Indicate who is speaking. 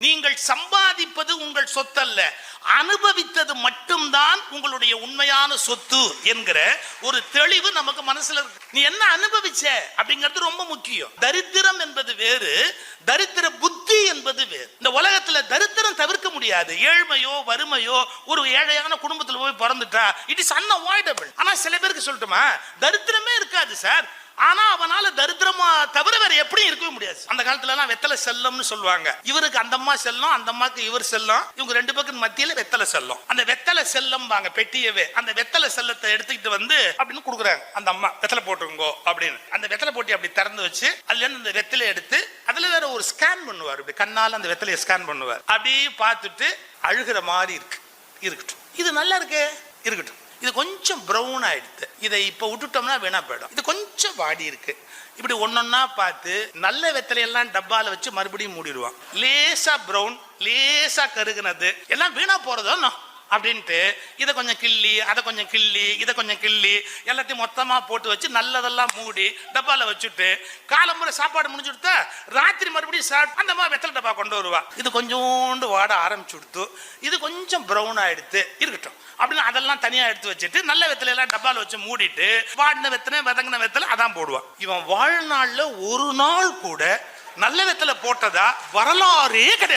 Speaker 1: நீங்கள் சம்பாதிப்பது உங்கள் சொத்தல்ல, அனுபவித்தது மட்டும்தான் உங்களுடைய உண்மையான சொத்து என்கிற ஒரு தெளிவு நமக்கு மனசுல இருக்கு. நீ என்ன அனுபவிச்ச அப்படிங்கிறது ரொம்ப முக்கியம். தரித்திரம் என்பது வேறு, தரித்திர புத்தி என்பது வேறு. இந்த உலகத்துல தரித்திரம் தவிர்க்க முடியாது. ஏழ்மையோ வறுமையோ, ஒரு ஏழையான குடும்பத்தில் போய் பிறந்துட்டா இட் இஸ் அன்அவாய்டபிள். ஆனா சில பேருக்கு சொல்லட்டுமா, தரித்திரமே இருக்காது சார், ஆனா அவனால தரித்திரமா தவிர வேற எப்படியும் இருக்கவே முடியாது. அந்த காலத்துல எல்லாம் வெத்தலை செல்லம்னு சொல்லுவாங்க. இவருக்கு அந்த அம்மா செல்லம், அந்த அம்மாக்கு இவர் செல்லம், இவங்க ரெண்டு பக்கம் மத்தியில வெத்தலை செல்லம். அந்த வெத்தலை செல்லம் வாங்க பெட்டியவே, அந்த வெத்தலை செல்லத்தை எடுத்துக்கிட்டு வந்து அப்படின்னு கொடுக்குறாங்க. அந்த அம்மா வெத்தலை போட்டுங்கோ அப்படின்னு அந்த வெத்தலை போட்டி அப்படி திறந்து வச்சு அதுல இருந்து அந்த வெத்தலை எடுத்து அதுல வேற ஒரு ஸ்கேன் பண்ணுவார். இப்படி கண்ணால அந்த வெத்தலையை ஸ்கேன் பண்ணுவார். அப்படியே பார்த்துட்டு அழுகிற மாதிரி இருக்கு, இருக்கட்டும், இது நல்லா இருக்கு, இருக்கட்டும், இது கொஞ்சம் ப்ரௌன் ஆயிடுது, இதை இப்ப விட்டுட்டோம்னா வீணா போயிடும், இது கொஞ்சம் வாடி இருக்கு, இப்படி ஒன்னொன்னா பார்த்து நல்ல வெத்தலையெல்லாம் டப்பால வச்சு மறுபடியும் மூடிடுவான். லேசா ப்ரௌன், லேசா கருகுனது எல்லாம் வீணா போறதோ அப்படின்ட்டு இதை கொஞ்சம் கிள்ளி, அதை கொஞ்சம் கிள்ளி, இதை கொஞ்சம் கிள்ளி, எல்லாத்தையும் மொத்தமா போட்டு வச்சு நல்லதெல்லாம் மூடி டப்பால வச்சுட்டு காலம்புற சாப்பாடு முடிஞ்சு கொடுத்தா ராத்திரி மறுபடியும் சாப்பிட்டு அந்த மாதிரி வெத்தலை டப்பா கொண்டு வருவா. இது கொஞ்சோண்டு வாட ஆரம்பிச்சு கொடுத்து இது கொஞ்சம் ப்ரௌன் ஆயிடுத்து, இருக்கட்டும் அப்படின்னு அதெல்லாம் தனியா எடுத்து வச்சுட்டு நல்ல வெத்தலை எல்லாம் டப்பால வச்சு மூடிட்டு வாடின வெத்தனை வதங்கின வெத்தலை அதான் போடுவான். இவன் வாழ்நாள்ல ஒரு நாள் கூட நல்ல வெத்தலை போட்டதா வரலாறே கிடையாது.